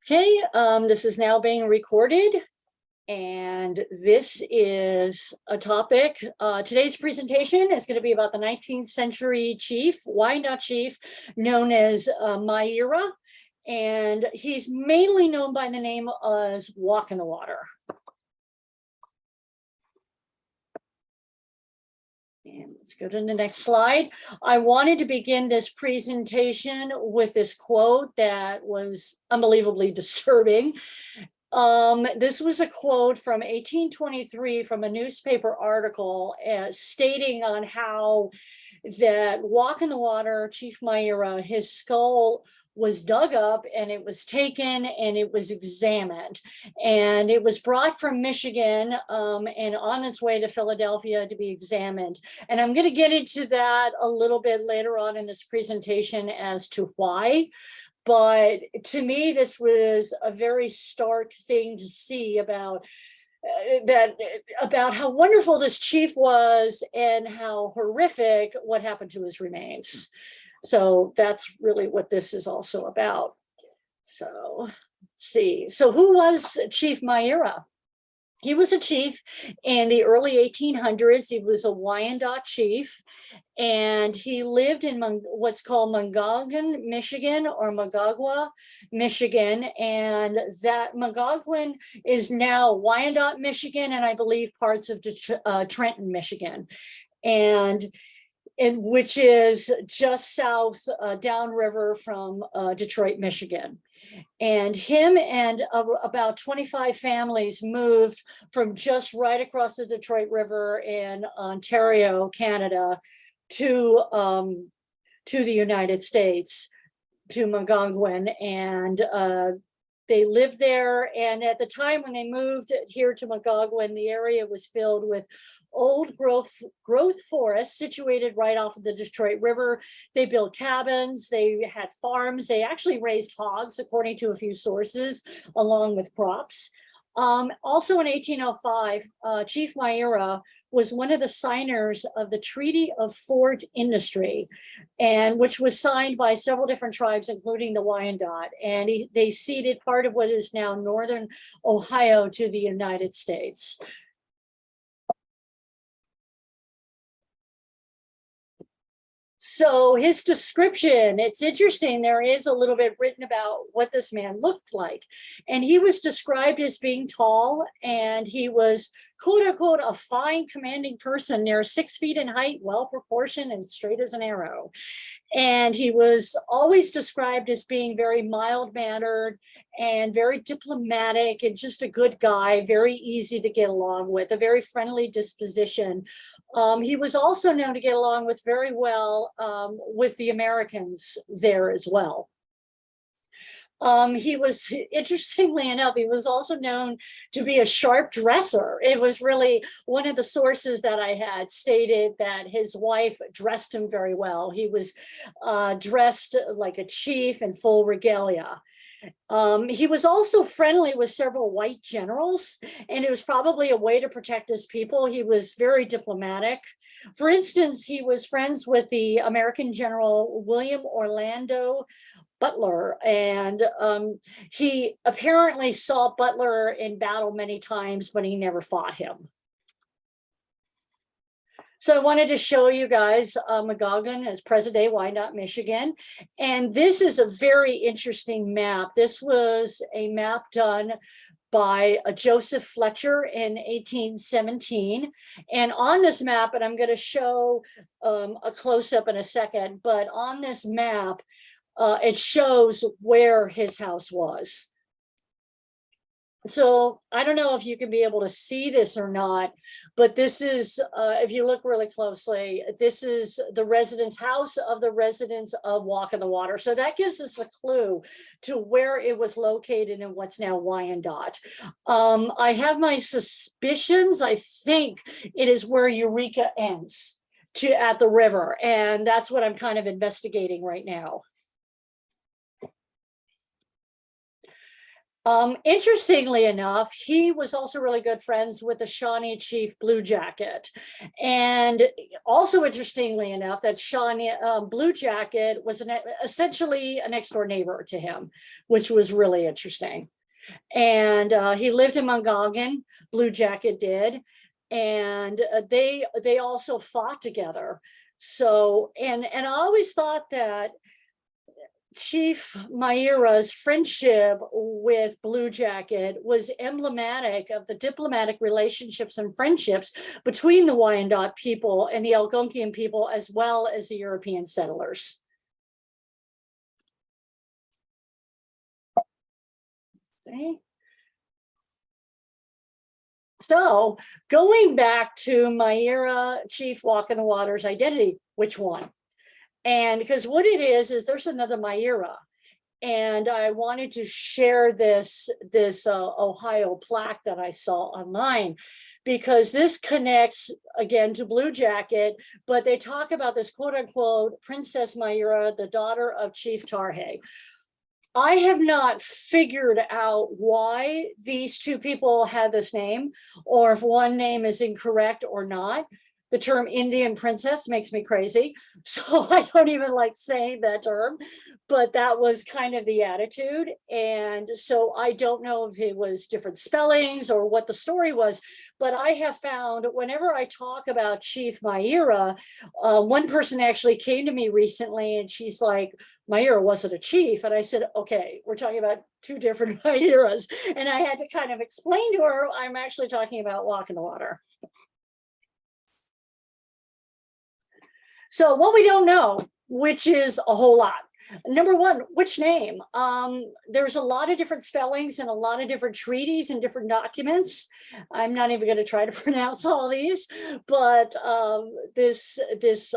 Okay, this is now being recorded, and this is a topic. Today's presentation is going to be about the 19th century chief, Wyandot Chief, known as Myeerah, and he's mainly known by the name as Walk in the Water. And let's go to the next slide. I wanted to begin this presentation with this quote that was unbelievably disturbing. This was a quote from 1823 from a newspaper article stating on how that Walk in the Water, Chief Myeerah, his skull was dug up and it was taken and it was examined, and it was brought from Michigan and on its way to Philadelphia to be examined. And I'm going to get into that a little bit later on in this presentation as to why. But to me, this was a very stark thing to see about how wonderful this chief was and how horrific what happened to his remains. So that's really what this is also about. So let's see. So who was Chief Myeerah? He was a chief in the early 1800s. He was a Wyandot chief, and he lived in what's called Monongahela, Michigan, or Magagua, Michigan. And that Magaguen is now Wyandot, Michigan, and I believe parts of Trenton, Michigan. And which is just south downriver from Detroit, Michigan. And him and about 25 families moved from just right across the Detroit River in Ontario, Canada, to the United States, to Magaguen, and they lived there. And at the time when they moved here to Magaguen, the area was filled with old growth forests situated right off of the Detroit River. They built cabins, they had farms, they actually raised hogs, according to a few sources, along with crops. Also in 1805, Chief Myeerah was one of the signers of the Treaty of Fort Industry, and which was signed by several different tribes, including the Wyandot. And they ceded part of what is now northern Ohio to the United States. So his description, it's interesting, there is a little bit written about what this man looked like. And he was described as being tall, and he was, quote unquote, a fine, commanding person, near 6 feet in height, well proportioned and straight as an arrow. And he was always described as being very mild-mannered and very diplomatic and just a good guy, very easy to get along with, a very friendly disposition. He was also known to get along with very well with the Americans there as well. He was, interestingly enough, he was also known to be a sharp dresser. It was really one of the sources that I had stated that his wife dressed him very well. He was dressed like a chief in full regalia. He was also friendly with several white generals, and it was probably a way to protect his people. He was very diplomatic. For instance, he was friends with the American General William Orlando Butler, and he apparently saw Butler in battle many times, but he never fought him. So I wanted to show you guys Magaguen as present-day Wyandot, Michigan. And this is a very interesting map. This was a map done by Joseph Fletcher in 1817. And on this map, and I'm going to show a close-up in a second, but on this map, it shows where his house was. So I don't know if you can be able to see this or not, but this is, if you look really closely, this is the house of the residents of Walk in the Water. So that gives us a clue to where it was located in what's now Wyandot. I have my suspicions. I think it is where Eureka ends at the river. And that's what I'm kind of investigating right now. Interestingly enough, he was also really good friends with the Shawnee chief Blue Jacket. And also interestingly enough, that Shawnee Blue Jacket was essentially a next door neighbor to him, which was really interesting. And he lived in Mongagan, Blue Jacket did. And they also fought together. So, and I always thought that Chief Myeerah's friendship with Blue Jacket was emblematic of the diplomatic relationships and friendships between the Wyandot people and the Algonquian people, as well as the European settlers. Okay. So going back to Myeerah Chief Walk in the Water's identity, which one? And because what it is there's another Myeerah. And I wanted to share this Ohio plaque that I saw online, because this connects again to Blue Jacket, but they talk about this quote unquote Princess Myeerah, the daughter of Chief Tarhe. I have not figured out why these two people had this name, or if one name is incorrect or not. The term Indian princess makes me crazy, so I don't even like saying that term, but that was kind of the attitude. And so I don't know if it was different spellings or what the story was, but I have found whenever I talk about Chief Myeerah, one person actually came to me recently and she's like, Myeerah wasn't a chief. And I said, okay, we're talking about two different Myeerahs. And I had to kind of explain to her, I'm actually talking about Walk in the Water. So what we don't know, which is a whole lot. Number one, which name? There's a lot of different spellings and a lot of different treaties and different documents. I'm not even going to try to pronounce all these, but this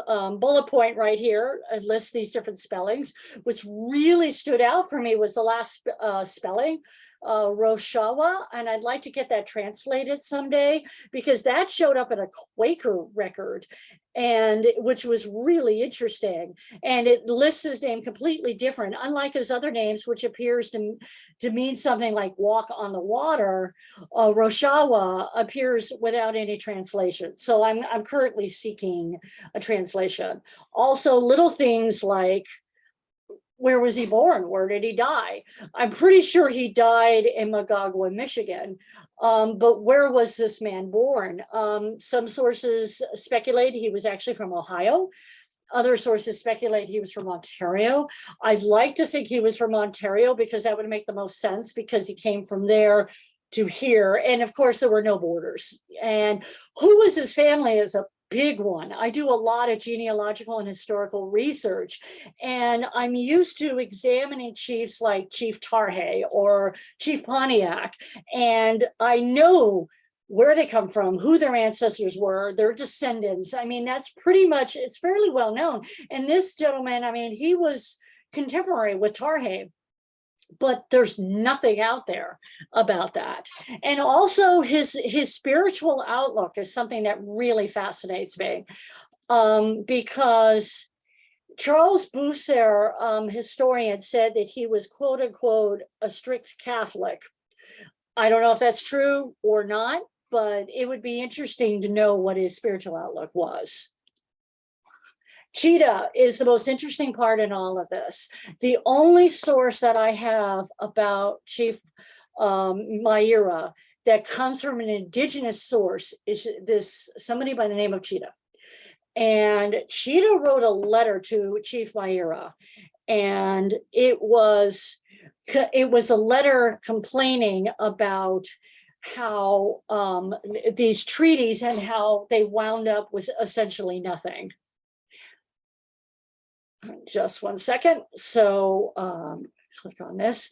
bullet point right here lists these different spellings. What's really stood out for me was the last spelling, Roshawa, and I'd like to get that translated someday, because that showed up in a Quaker record, and which was really interesting. And it lists his name completely different, unlike his other names, which appears to mean something like walk on the water. Roshawa appears without any translation. So I'm currently seeking a translation. Also, little things like, where was he born? Where did he die? I'm pretty sure he died in Magagua, Michigan. But where was this man born? Some sources speculate he was actually from Ohio. Other sources speculate he was from Ontario. I'd like to think he was from Ontario because that would make the most sense, because he came from there to here. And of course, there were no borders. And who was his family is a big one. I do a lot of genealogical and historical research, and I'm used to examining chiefs like Chief Tarhe or Chief Pontiac, and I know where they come from, who their ancestors were, their descendants. I mean, that's pretty much, it's fairly well known. And this gentleman, I mean, he was contemporary with Tarhe, but there's nothing out there about that. And also his spiritual outlook is something that really fascinates me, because Charles Bousser, historian, said that he was quote unquote a strict Catholic. I don't know if that's true or not, but it would be interesting to know what his spiritual outlook was. Cheetah is the most interesting part in all of this. The only source that I have about Chief Myeerah that comes from an indigenous source is this somebody by the name of Cheetah. And Cheetah wrote a letter to Chief Myeerah, and it was a letter complaining about how these treaties and how they wound up with essentially nothing. Just one second. So click on this.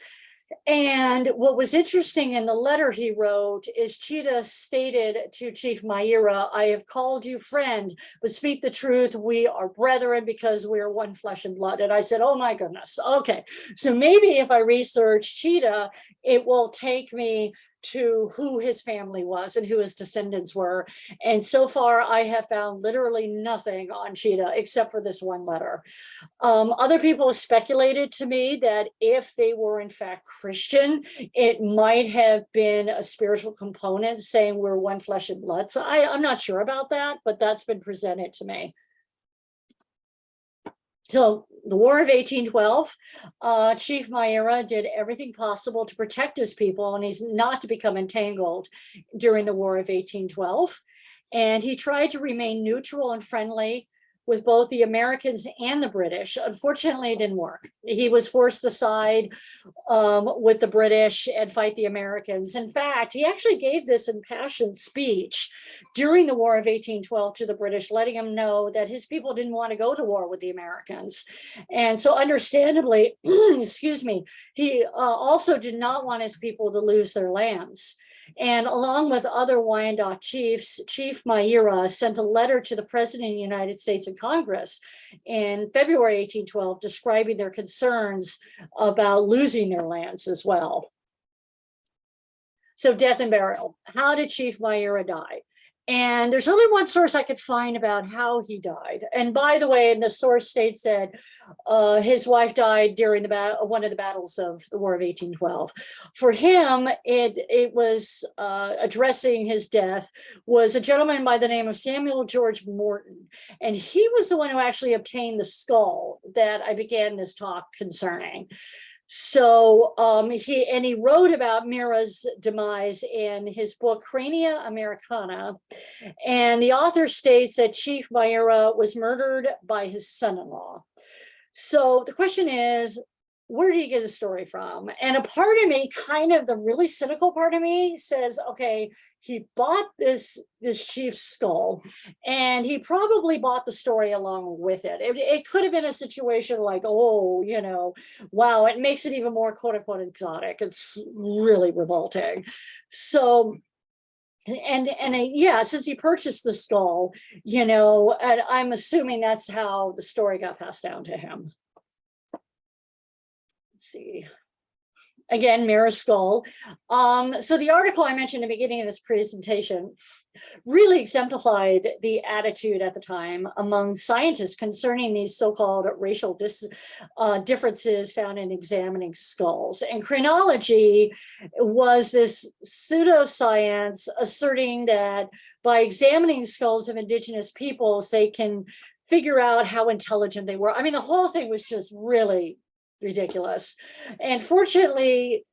And what was interesting in the letter he wrote is Cheetah stated to Chief Myeerah, I have called you friend, but speak the truth. We are brethren because we are one flesh and blood. And I said, oh my goodness. Okay. So maybe if I research Cheetah, it will take me to who his family was and who his descendants were. And so far, I have found literally nothing on Cheetah except for this one letter. Other people have speculated to me that if they were in fact Christian, it might have been a spiritual component saying we're one flesh and blood. So I'm not sure about that, but that's been presented to me. So the War of 1812, Chief Myeerah did everything possible to protect his people, and he's not to become entangled during the War of 1812. And he tried to remain neutral and friendly with both the Americans and the British. Unfortunately, it didn't work. He was forced to side with the British and fight the Americans. In fact, he actually gave this impassioned speech during the War of 1812 to the British, letting them know that his people didn't want to go to war with the Americans. And so understandably, excuse me, he also did not want his people to lose their lands. And along with other Wyandot chiefs, Chief Myeerah sent a letter to the President of the United States and Congress in February 1812, describing their concerns about losing their lands as well. So death and burial. How did Chief Myeerah die? And there's only one source I could find about how he died. And by the way, and the source states that his wife died during one of the battles of the War of 1812. For him, it was addressing his death was a gentleman by the name of Samuel George Morton. And he was the one who actually obtained the skull that I began this talk concerning. So he wrote about Myeerah's demise in his book Crania Americana, and the author states that Chief Myeerah was murdered by his son-in-law. So the question is, where do you get the story from? And a part of me, kind of the really cynical part of me, says, okay, he bought this chief's skull, and he probably bought the story along with it. It could have been a situation like, oh, you know, wow, it makes it even more quote unquote exotic. It's really revolting. So yeah, since he purchased the skull, you know, and I'm assuming that's how the story got passed down to him. Let's see. Again, Myeerah's skull. So the article I mentioned at the beginning of this presentation really exemplified the attitude at the time among scientists concerning these so-called racial differences found in examining skulls. And chronology was this pseudoscience asserting that by examining skulls of indigenous peoples, they can figure out how intelligent they were. I mean, the whole thing was just really ridiculous. And fortunately,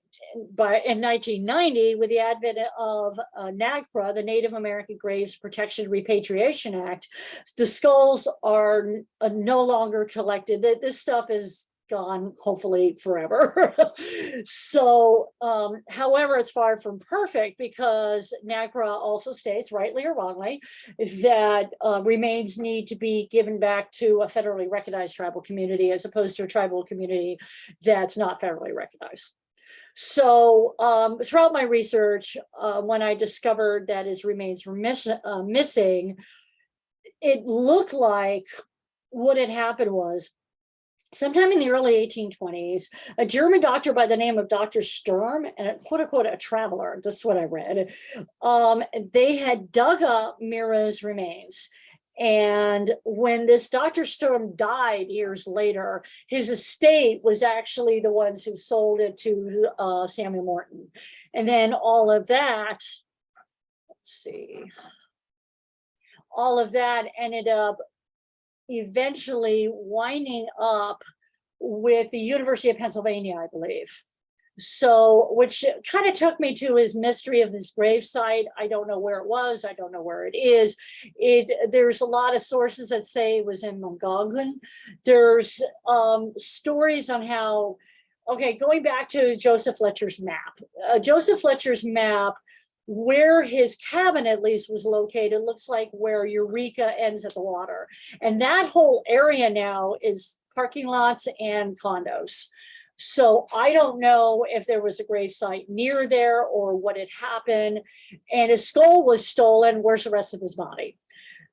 in 1990, with the advent of NAGPRA, the Native American Graves Protection Repatriation Act, the skulls are no longer collected. This stuff is gone, hopefully forever. So, however, it's far from perfect because NAGPRA also states, rightly or wrongly, that remains need to be given back to a federally recognized tribal community as opposed to a tribal community that's not federally recognized. So throughout my research, when I discovered that his remains were missing, it looked like what had happened was sometime in the early 1820s, a German doctor by the name of Dr. Sturm, and quote unquote a traveler, this is what I read, they had dug up Myeerah's remains. And when this Dr. Sturm died years later, his estate was actually the ones who sold it to Samuel Morton. And then all of that, let's see, all of that ended up eventually winding up with the University of Pennsylvania, I believe. So, which kind of took me to his mystery of his gravesite. I don't know where it was. I don't know where it is. There's a lot of sources that say it was in Mongongan. There's stories on how, okay, going back to Joseph Fletcher's map. Joseph Fletcher's map, where his cabin at least was located, looks like where Eureka ends at the water. And that whole area now is parking lots and condos. So I don't know if there was a gravesite near there or what had happened. And his skull was stolen. Where's the rest of his body?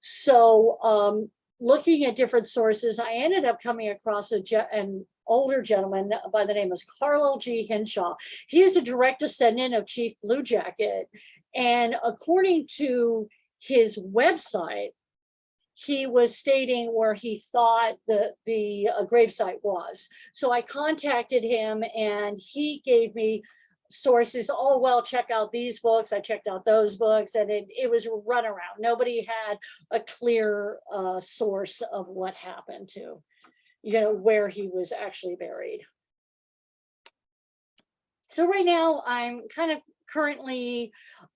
So looking at different sources, I ended up coming across an older gentleman by the name of Carlo G. Hinshaw. He is a direct descendant of Chief Blue Jacket. And according to his website, he was stating where he thought the gravesite was. So I contacted him and he gave me sources. Oh, well, check out these books. I checked out those books, and it was a runaround. Nobody had a clear source of what happened to, where he was actually buried. So right now I'm kind of currently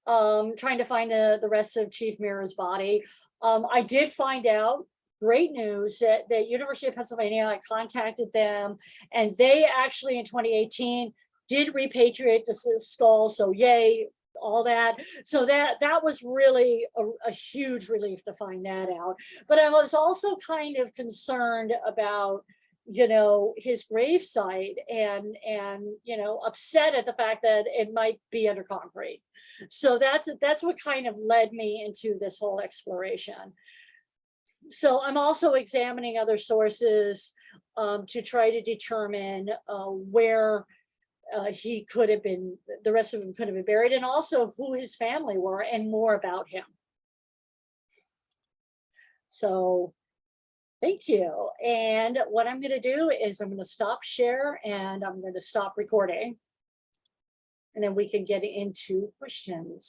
trying to find the rest of Chief Myeerah's body. I did find out, great news, that the University of Pennsylvania, I contacted them, and they actually in 2018 did repatriate the skull. So yay, all that. So that was really a huge relief to find that out. But I was also kind of concerned about his gravesite and upset at the fact that it might be under concrete. So that's what kind of led me into this whole exploration. So I'm also examining other sources to try to determine where he could have been, the rest of him could have been buried, and also who his family were and more about him. So thank you. And what I'm going to do is I'm going to stop share and I'm going to stop recording. And then we can get into questions.